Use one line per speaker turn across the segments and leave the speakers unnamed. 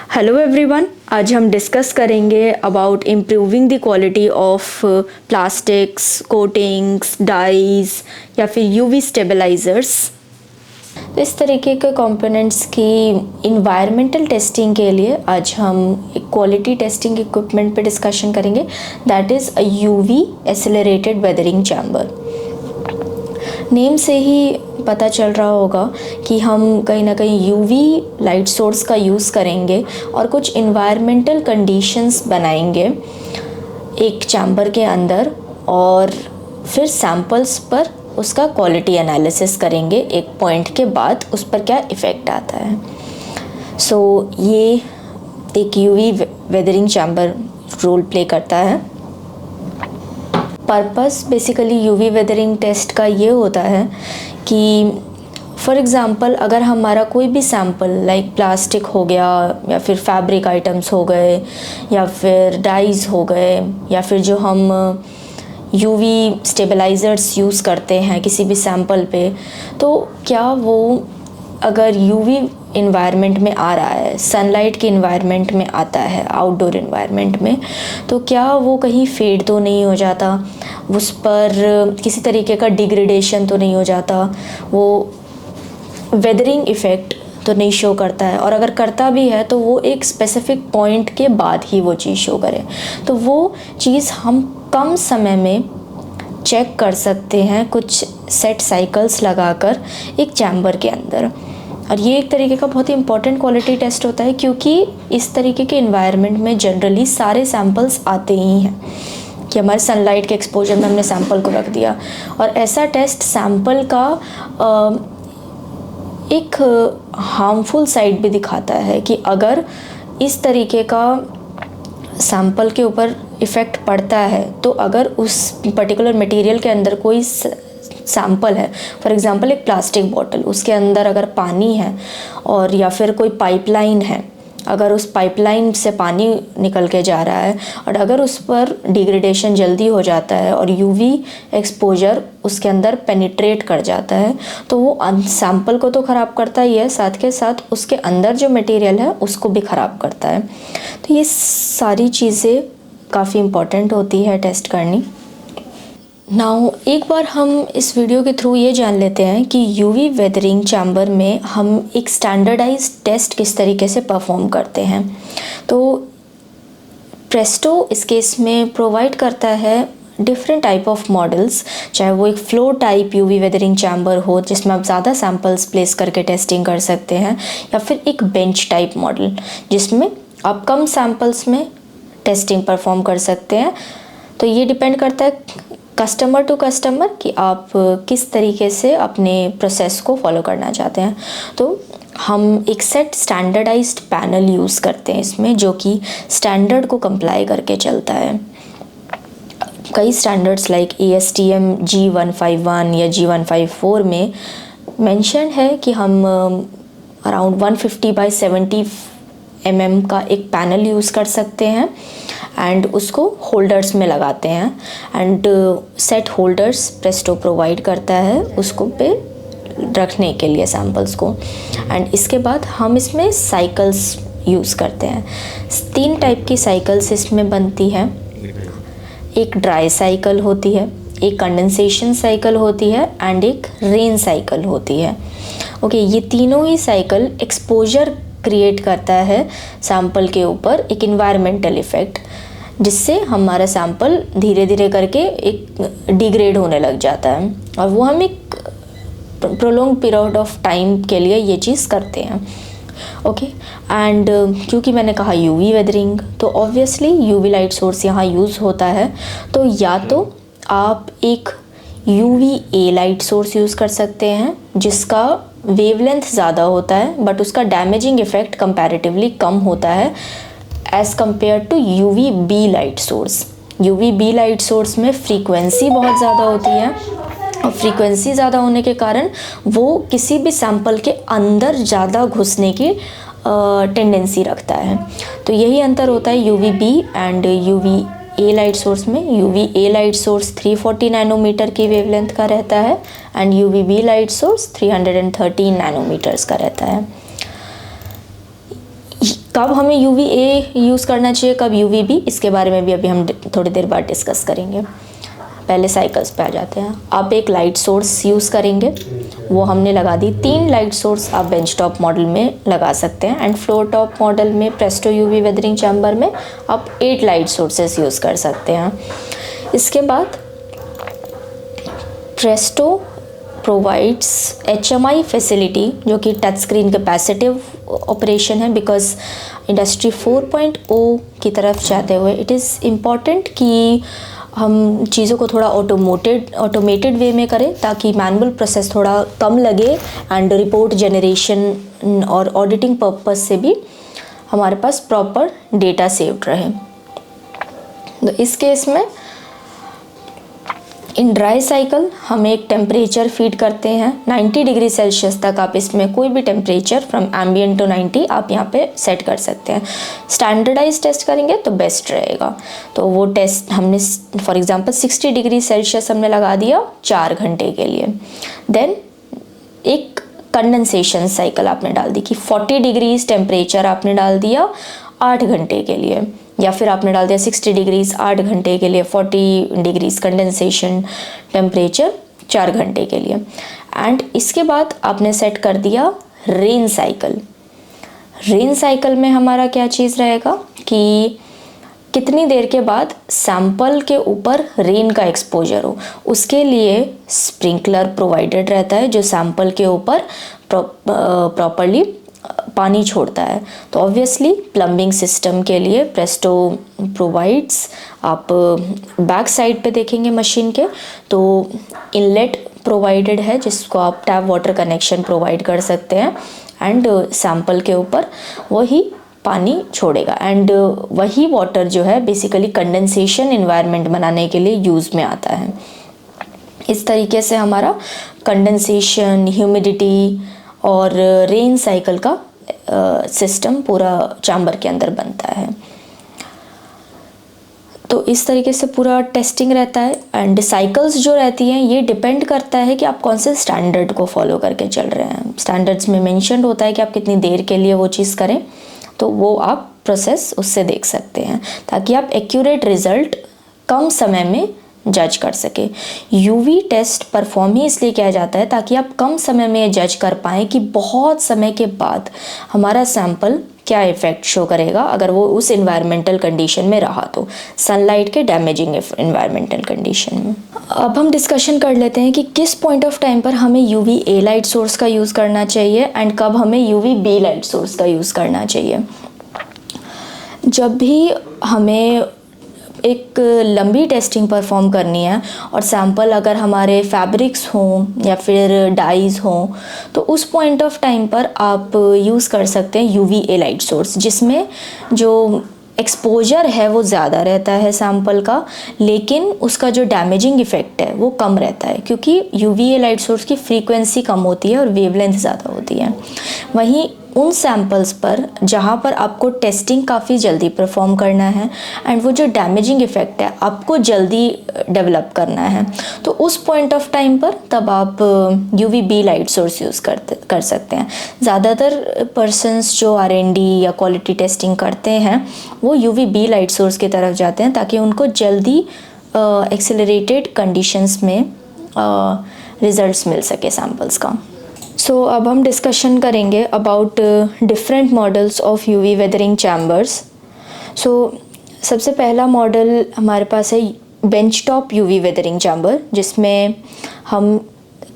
Hello everyone, आज हम discuss करेंगे about improving the quality of plastics, coatings, dyes या फिर यूवी स्टेबलाइजर्स। तो इस तरीके के कंपोनेंट्स की इन्वायरमेंटल टेस्टिंग के लिए आज हम एक क्वालिटी टेस्टिंग इक्विपमेंट पे डिस्कशन करेंगे, that is a UV accelerated weathering chamber. Name से ही पता चल रहा होगा कि हम कहीं ना कहीं यूवी लाइट सोर्स का यूज़ करेंगे और कुछ इन्वायरमेंटल कंडीशंस बनाएंगे एक चैम्बर के अंदर, और फिर सैम्पल्स पर उसका क्वालिटी एनालिसिस करेंगे एक पॉइंट के बाद उस पर क्या इफ़ेक्ट आता है। ये एक UV weathering chamber role play करता है। Purpose basically UV weathering test का ये होता है कि फॉर एग्ज़ाम्पल अगर हमारा कोई भी सैम्पल लाइक प्लास्टिक हो गया या फिर फैब्रिक आइटम्स हो गए या फिर डाइज हो गए या फिर जो हम यूवी स्टेबलाइज़र्स यूज़ करते हैं किसी भी सैम्पल पे, तो क्या वो अगर यूवी इन्वायरमेंट में आ रहा है, सनलाइट के इन्वायरमेंट में आता है, आउटडोर इन्वायरमेंट में, तो क्या वो कहीं फेड तो नहीं हो जाता, उस पर किसी तरीके का डिग्रेडेशन तो नहीं हो जाता, वो वेदरिंग इफ़ेक्ट तो नहीं शो करता है, और अगर करता भी है तो वो एक स्पेसिफिक पॉइंट के बाद ही वो चीज़ शो करे। तो वो चीज़ हम कम समय में चेक कर सकते हैं कुछ सेट साइकिल्स लगाकर एक चैम्बर के अंदर। और ये एक तरीके का बहुत ही इंपॉर्टेंट क्वालिटी टेस्ट होता है, क्योंकि इस तरीके के इन्वायरमेंट में जनरली सारे सैम्पल्स आते ही हैं कि हमारे सनलाइट के एक्सपोजर में हमने सैम्पल को रख दिया, और ऐसा टेस्ट सैम्पल का एक हार्मफुल साइड भी दिखाता है कि अगर इस तरीके का सैम्पल के ऊपर इफ़ेक्ट पड़ता है, तो अगर उस पर्टिकुलर मटेरियल के अंदर कोई सैम्पल है, फॉर एग्ज़ाम्पल एक प्लास्टिक बॉटल, उसके अंदर अगर पानी है और या फिर कोई पाइपलाइन है, अगर उस पाइपलाइन से पानी निकल के जा रहा है और अगर उस पर डिग्रेडेशन जल्दी हो जाता है और यूवी एक्सपोजर उसके अंदर पेनिट्रेट कर जाता है, तो वो सैम्पल को तो ख़राब करता ही है, साथ के साथ उसके अंदर जो मटेरियल है उसको भी ख़राब करता है। तो ये सारी चीज़ें काफ़ी इम्पॉर्टेंट होती है टेस्ट करनी। नाउ एक बार हम इस वीडियो के थ्रू ये जान लेते हैं कि यूवी वेदरिंग चैम्बर में हम एक स्टैंडर्डाइज्ड टेस्ट किस तरीके से परफॉर्म करते हैं। तो प्रेस्टो इस केस में प्रोवाइड करता है डिफरेंट टाइप ऑफ मॉडल्स, चाहे वो एक flow type UV weathering chamber हो जिसमें आप ज़्यादा सैम्पल्स प्लेस करके टेस्टिंग कर सकते हैं, या फिर एक बेंच टाइप मॉडल जिसमें आप कम सैम्पल्स में टेस्टिंग परफॉर्म कर सकते हैं। तो ये डिपेंड करता है कस्टमर टू कस्टमर कि आप किस तरीके से अपने प्रोसेस को फॉलो करना चाहते हैं। तो हम एक सेट स्टैंडर्डाइज्ड पैनल यूज़ करते हैं इसमें, जो कि स्टैंडर्ड को कंप्लाई करके चलता है। कई स्टैंडर्ड्स लाइक ASTM G151 या G154 में मेंशन है कि हम अराउंड 150x70 mm का एक पैनल यूज़ कर सकते हैं एंड उसको होल्डर्स में लगाते हैं, and set holders Presto provide करता है उसको पे रखने के लिए सैम्पल्स को। एंड इसके बाद हम इसमें साइकिल्स यूज़ करते हैं। 3 टाइप की साइकिल्स इसमें बनती हैं। एक ड्राई साइकिल होती है, एक कंडेंसेशन साइकिल होती है एंड एक रेन साइकिल होती है। ओके, ये तीनों ही साइकिल एक्सपोजर क्रिएट करता है सैम्पल के ऊपर एक इन्वायरमेंटल इफ़ेक्ट, जिससे हमारा सैम्पल धीरे धीरे करके एक डिग्रेड होने लग जाता है, और वो हम एक प्रोलॉन्ग पीरियड ऑफ टाइम के लिए ये चीज़ करते हैं। ओके, एंड क्योंकि मैंने कहा यूवी वेदरिंग, तो ऑब्वियसली यूवी लाइट सोर्स यहाँ यूज़ होता है। तो या तो आप एक UVA लाइट सोर्स यूज़ कर सकते हैं जिसका वेवलेंथ ज़्यादा होता है बट उसका डैमेजिंग इफ़ेक्ट कंपैरेटिवली कम होता है as compare to UVB light source. UVB light source में फ्रीक्वेंसी बहुत ज़्यादा होती है, और फ्रीक्वेंसी ज़्यादा होने के कारण वो किसी भी सैम्पल के अंदर ज़्यादा घुसने की टेंडेंसी रखता है। तो यही अंतर होता है UVB and UVA light source में। UVA लाइट सोर्स 340 नैनोमीटर की वेवलेंथ का रहता है and UVB light source 313 nanometers का रहता है। कब हमें UVA यूज़ करना चाहिए, कब UVB, इसके बारे में भी अभी हम थोड़ी देर बाद डिस्कस करेंगे। पहले साइकिल्स पे आ जाते हैं। आप एक लाइट सोर्स यूज़ करेंगे, वो हमने लगा दी। 3 लाइट सोर्स आप बेंच टॉप मॉडल में लगा सकते हैं, एंड फ्लोर टॉप मॉडल में प्रेस्टो UV वेदरिंग चैम्बर में आप 8 लाइट सोर्सेस यूज़ कर सकते हैं। इसके बाद प्रेस्टो प्रोवाइड्स HMI फैसिलिटी, जो कि टच स्क्रीन कैपेसिटिव ऑपरेशन है, बिकॉज इंडस्ट्री 4.0 की तरफ जाते हुए इट इज़ इम्पॉर्टेंट कि हम चीज़ों को थोड़ा ऑटोमेटेड वे में करें, ताकि मैनुअल प्रोसेस थोड़ा कम लगे, एंड रिपोर्ट जनरेशन और ऑडिटिंग पर्पस से भी हमारे पास प्रॉपर डेटा सेव्ड रहे। तो इस केस में इन ड्राई साइकिल हम एक टेम्परेचर फीड करते हैं 90 डिग्री सेल्सियस तक। आप इसमें कोई भी टेम्परेचर फ्रॉम एम्बिएंट टू 90 आप यहाँ पे सेट कर सकते हैं। स्टैंडर्डाइज टेस्ट करेंगे तो बेस्ट रहेगा। तो वो टेस्ट हमने फॉर एग्जांपल 60 डिग्री सेल्सियस हमने लगा दिया 4 घंटे के लिए। देन एक कंडेंसेशन साइकिल आपने डाल दी कि 40 डिग्रीज टेम्परेचर आपने डाल दिया 8 घंटे के लिए, या फिर आपने डाल दिया 60 डिग्रीज 8 घंटे के लिए, 40 डिग्रीज कंडेंसेशन टेम्परेचर 4 घंटे के लिए। एंड इसके बाद आपने सेट कर दिया रेन साइकिल। रेन साइकिल में हमारा क्या चीज़ रहेगा कि कितनी देर के बाद सैंपल के ऊपर रेन का एक्सपोजर हो, उसके लिए स्प्रिंकलर प्रोवाइडेड रहता है जो सैंपल के ऊपर प्रॉपरली पानी छोड़ता है। तो ऑब्वियसली प्लम्बिंग सिस्टम के लिए प्रेस्टो प्रोवाइड्स, आप बैक साइड पे देखेंगे मशीन के तो इनलेट प्रोवाइडेड है जिसको आप टैप वाटर कनेक्शन प्रोवाइड कर सकते हैं, एंड सैंपल के ऊपर वही पानी छोड़ेगा, एंड वही वाटर जो है बेसिकली कंडेंसेशन इन्वायरमेंट बनाने के लिए यूज़ में आता है। इस तरीके से हमारा कंडेंसेशन, ह्यूमिडिटी और रेन साइकिल का सिस्टम पूरा चैम्बर के अंदर बनता है। तो इस तरीके से पूरा टेस्टिंग रहता है। एंड साइकिल्स जो रहती हैं ये डिपेंड करता है कि आप कौन से स्टैंडर्ड को फॉलो करके चल रहे हैं। स्टैंडर्ड्स में मेंशन्ड होता है कि आप कितनी देर के लिए वो चीज़ करें, तो वो आप प्रोसेस उससे देख सकते हैं, ताकि आप एक्यूरेट रिजल्ट कम समय में जज कर सके। यूवी टेस्ट परफॉर्म ही इसलिए किया जाता है ताकि आप कम समय में जज कर पाएँ कि बहुत समय के बाद हमारा सैंपल क्या इफ़ेक्ट शो करेगा अगर वो उस इन्वायरमेंटल कंडीशन में रहा, तो सनलाइट के डैमेजिंग इन्वायरमेंटल कंडीशन में। अब हम डिस्कशन कर लेते हैं कि किस पॉइंट ऑफ टाइम पर हमें यूवी ए लाइट सोर्स का यूज़ करना चाहिए एंड कब हमें यूवी बी लाइट सोर्स का यूज़ करना चाहिए। जब भी हमें एक लंबी टेस्टिंग परफॉर्म करनी है और सैंपल अगर हमारे फैब्रिक्स हों या फिर डाइज हों, तो उस पॉइंट ऑफ टाइम पर आप यूज़ कर सकते हैं यूवी ए लाइट सोर्स, जिसमें जो एक्सपोजर है वो ज़्यादा रहता है सैंपल का, लेकिन उसका जो डैमेजिंग इफ़ेक्ट है वो कम रहता है, क्योंकि यूवी ए लाइट सोर्स की फ्रीक्वेंसी कम होती है और वेवलेंथ ज़्यादा होती है। वहीं उन सैंपल्स पर जहाँ पर आपको टेस्टिंग काफ़ी जल्दी परफॉर्म करना है एंड वो जो डैमेजिंग इफ़ेक्ट है आपको जल्दी डेवलप करना है, तो उस पॉइंट ऑफ टाइम पर तब आप UV B light source use कर सकते हैं। ज़्यादातर पर्सन्स जो R&D या क्वालिटी टेस्टिंग करते हैं वो यूवी बी लाइट सोर्स की तरफ जाते हैं, ताकि उनको जल्दी एक्सेलरेटेड कंडीशंस में रिजल्ट्स मिल सके सैंपल्स का। सो अब हम डिस्कशन करेंगे about different models of UV weathering chambers. So सबसे पहला मॉडल हमारे पास है bench top UV weathering chamber, जिसमें हम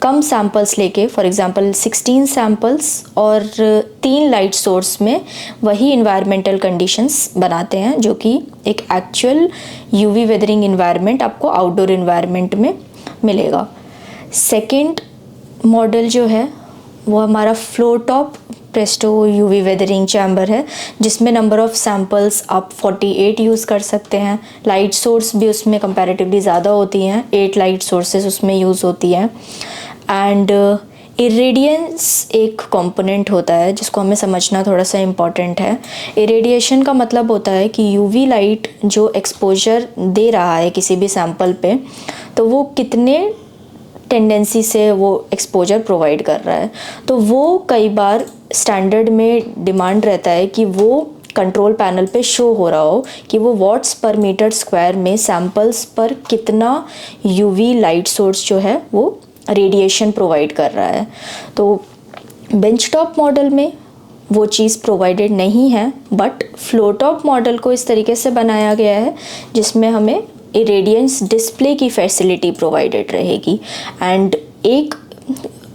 कम सैंपल्स लेके फॉर एग्जांपल 16 सैंपल्स और 3 लाइट सोर्स में वही इन्वायरमेंटल कंडीशंस बनाते हैं, जो कि एक एक्चुअल यूवी वेदरिंग इन्वायरमेंट आपको आउटडोर इन्वायरमेंट में मिलेगा। सेकंड मॉडल जो है वो हमारा floor top Presto UV weathering chamber है, जिसमें नंबर ऑफ सैंपल्स आप 48 यूज़ कर सकते हैं। लाइट सोर्स भी उसमें कंपैरेटिवली ज़्यादा होती हैं, 8 लाइट सोर्सेस उसमें यूज़ होती हैं। एंड इरेडियंस एक कंपोनेंट होता है जिसको हमें समझना थोड़ा सा इम्पॉर्टेंट है। इरेडिएशन का मतलब होता है कि यूवी लाइट जो एक्सपोजर दे रहा है किसी भी सैंपल पे, तो वो कितने टेंडेंसी से वो एक्सपोजर प्रोवाइड कर रहा है। तो वो कई बार स्टैंडर्ड में डिमांड रहता है कि वो कंट्रोल पैनल पे शो हो रहा हो कि वो वॉट्स पर मीटर स्क्वायर में सैम्पल्स पर कितना यूवी लाइट सोर्स जो है वो रेडिएशन प्रोवाइड कर रहा है। तो बेंच टॉप मॉडल में वो चीज़ प्रोवाइडेड नहीं है, बट फ्लो टॉप मॉडल को इस तरीके से बनाया गया है जिसमें हमें इरेडियंस डिस्प्ले की फैसिलिटी प्रोवाइडेड रहेगी। एंड एक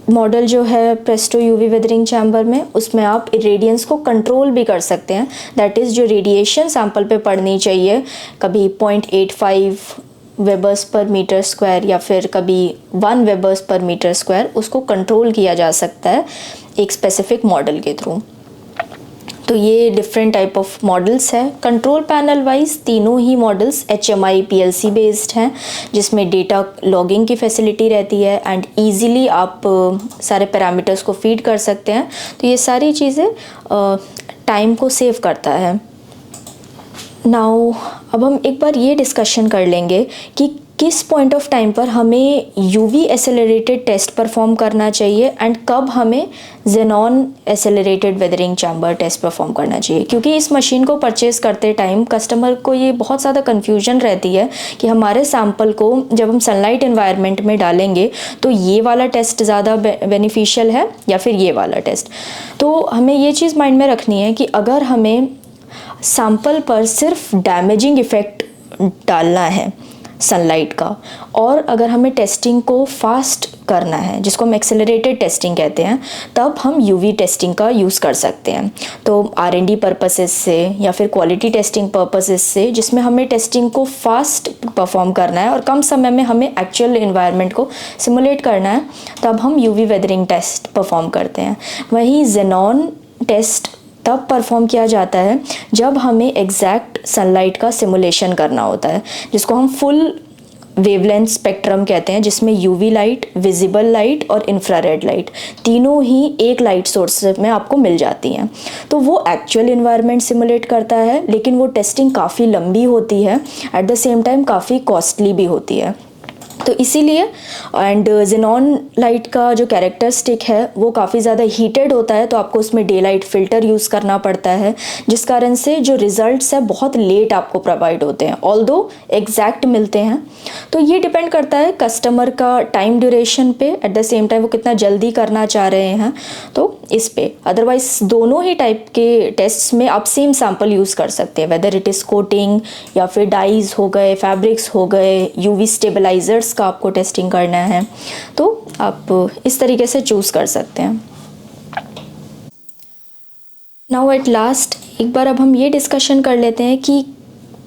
मॉडल जो है प्रेस्टो यूवी वेदरिंग चैम्बर में, उसमें आप इरेडियंस को कंट्रोल भी कर सकते हैं। दैट इज़ जो रेडिएशन सैंपल पे पड़नी चाहिए, कभी 0.85 वेबर्स पर मीटर स्क्वायर या फिर कभी 1 वेबर्स पर मीटर स्क्वायर, उसको कंट्रोल किया जा सकता है एक स्पेसिफिक मॉडल के थ्रू। तो ये डिफरेंट टाइप ऑफ मॉडल्स है। कंट्रोल पैनल वाइज तीनों ही मॉडल्स HMI PLC बेस्ड हैं, जिसमें डेटा लॉगिंग की फैसिलिटी रहती है एंड ईज़िली आप सारे पैरामीटर्स को फीड कर सकते हैं। तो ये सारी चीज़ें टाइम को सेव करता है। नाउ अब हम एक बार ये डिस्कशन कर लेंगे कि किस पॉइंट ऑफ टाइम पर हमें यूवी एसेलरेटेड टेस्ट परफॉर्म करना चाहिए एंड कब हमें xenon accelerated weathering chamber test perform करना चाहिए। क्योंकि इस मशीन को परचेज़ करते टाइम कस्टमर को ये बहुत ज़्यादा कन्फ्यूजन रहती है कि हमारे सैम्पल को जब हम सनलाइट एनवायरनमेंट में डालेंगे तो ये वाला टेस्ट ज़्यादा बेनिफिशियल है या फिर ये वाला टेस्ट। तो हमें ये चीज़ माइंड में रखनी है कि अगर हमें सैंपल पर सिर्फ डैमेजिंग इफ़ेक्ट डालना है सनलाइट का, और अगर हमें टेस्टिंग को फास्ट करना है जिसको हम एक्सेलरेटेड टेस्टिंग कहते हैं, तब हम यूवी टेस्टिंग का यूज़ कर सकते हैं। तो R&D पर्पसेस से या फिर क्वालिटी टेस्टिंग पर्पसेस से, जिसमें हमें टेस्टिंग को फास्ट परफॉर्म करना है और कम समय में हमें एक्चुअल इन्वायरमेंट को सिमुलेट करना है, तब हम यूवी वेदरिंग टेस्ट परफॉर्म करते हैं। वहीं जेनॉन टेस्ट तब परफॉर्म किया जाता है जब हमें एग्जैक्ट सनलाइट का सिमुलेशन करना होता है, जिसको हम फुल वेवलेंथ स्पेक्ट्रम कहते हैं, जिसमें यूवी लाइट, विजिबल लाइट और इंफ्रारेड लाइट तीनों ही एक लाइट सोर्स में आपको मिल जाती हैं। तो वो एक्चुअल इन्वायरमेंट सिमुलेट करता है, लेकिन वो टेस्टिंग काफ़ी लंबी होती है, एट द सेम टाइम काफ़ी कॉस्टली भी होती है। तो इसीलिए एंड जेनॉन लाइट का जो कैरेक्टरिस्टिक है वो काफ़ी ज़्यादा हीटेड होता है, तो आपको उसमें डे लाइट फ़िल्टर यूज़ करना पड़ता है, जिस कारण से जो रिज़ल्ट्स है बहुत लेट आपको प्रोवाइड होते हैं, ऑल्दो एग्जैक्ट मिलते हैं। तो ये डिपेंड करता है कस्टमर का टाइम ड्यूरेशन पे, एट द सेम टाइम वो कितना जल्दी करना चाह रहे हैं, तो इस पे। अदरवाइज दोनों ही टाइप के टेस्ट्स में आप सेम सैम्पल यूज़ कर सकते हैं, वेदर इट इज़ कोटिंग या फिर डाइज हो गए, फैब्रिक्स हो गए, यूवी स्टेबलाइजर्स का आपको टेस्टिंग करना है, तो आप इस तरीके से चूज़ कर सकते हैं। नाउ एट लास्ट एक बार अब हम ये डिस्कशन कर लेते हैं कि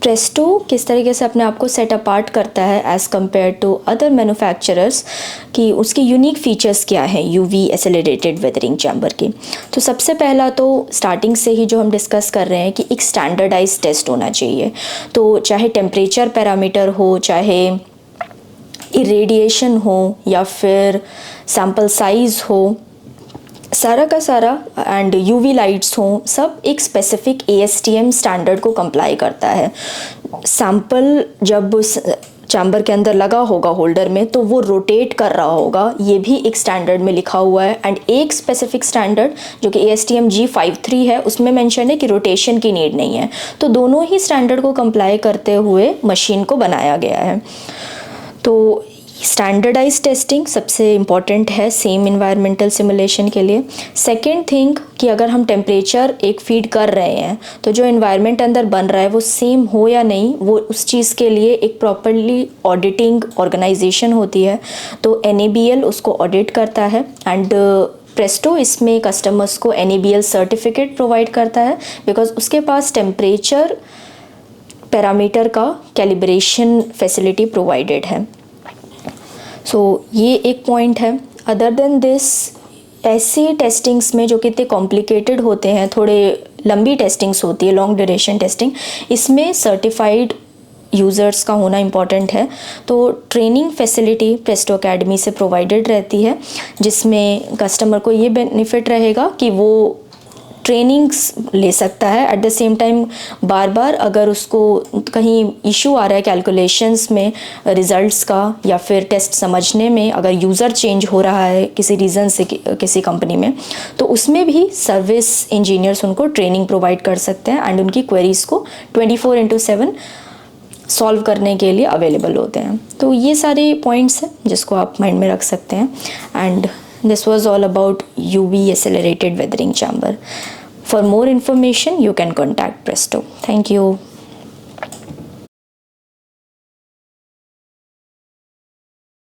प्रेस्टो किस तरीके से अपने आप को सेट अपार्ट करता है as compare to other manufacturers, कि उसके यूनिक फीचर्स क्या हैं यूवी एसेलरेटेड वेदरिंग चैम्बर के। तो सबसे पहला तो स्टार्टिंग से ही जो हम डिस्कस कर रहे हैं कि एक स्टैंडर्डाइज टेस्ट होना चाहिए। तो चाहे टेम्परेचर पैरामीटर हो, चाहे इरेडिएशन हो या फिर सैम्पल साइज़ हो, सारा का सारा एंड यूवी लाइट्स हों, सब एक स्पेसिफिक ASTM स्टैंडर्ड को कंप्लाई करता है। सैम्पल जब चैम्बर के अंदर लगा होगा होल्डर में, तो वो रोटेट कर रहा होगा, ये भी एक स्टैंडर्ड में लिखा हुआ है। एंड एक स्पेसिफिक स्टैंडर्ड जो कि ASTM G53 है, उसमें मेंशन है कि रोटेशन की नीड नहीं है। तो दोनों ही स्टैंडर्ड को कंप्लाई करते हुए मशीन को बनाया गया है। तो स्टैंडर्डाइज टेस्टिंग सबसे इम्पॉर्टेंट है सेम इन्वायरमेंटल सिमुलेशन के लिए। सेकेंड थिंग कि अगर हम टेम्परेचर एक फीड कर रहे हैं, तो जो इन्वायरमेंट अंदर बन रहा है वो सेम हो या नहीं, वो उस चीज़ के लिए एक प्रॉपरली ऑडिटिंग ऑर्गेनाइजेशन होती है। तो NABL उसको ऑडिट करता है एंड प्रेस्टो इसमें कस्टमर्स को NABL सर्टिफिकेट प्रोवाइड करता है, बिकॉज उसके पास टेम्परेचर पैरामीटर का कैलिब्रेशन फैसिलिटी प्रोवाइडेड है। सो ये एक पॉइंट है। अदर देन दिस, ऐसे टेस्टिंग्स में जो कितने कॉम्प्लिकेटेड होते हैं, थोड़े लंबी टेस्टिंग्स होती है, लॉन्ग ड्यूरेशन टेस्टिंग, इसमें सर्टिफाइड यूज़र्स का होना इम्पॉर्टेंट है। तो ट्रेनिंग फैसिलिटी प्रेस्टो अकेडमी से प्रोवाइडेड रहती है, जिसमें कस्टमर को ये बेनिफिट रहेगा कि वो ट्रेनिंग्स ले सकता है। एट द सेम टाइम बार बार अगर उसको कहीं इशू आ रहा है कैलकुलेशंस में रिजल्ट्स का या फिर टेस्ट समझने में, अगर यूज़र चेंज हो रहा है किसी रीज़न से किसी कंपनी में, तो उसमें भी सर्विस इंजीनियर्स उनको ट्रेनिंग प्रोवाइड कर सकते हैं एंड उनकी क्वेरीज़ को 24/7 सॉल्व करने के लिए अवेलेबल होते हैं। तो ये सारे पॉइंट्स हैं जिसको आप माइंड में रख सकते हैं। And this was all about UV accelerated weathering chamber. For more information you can contact Presto. Thank you.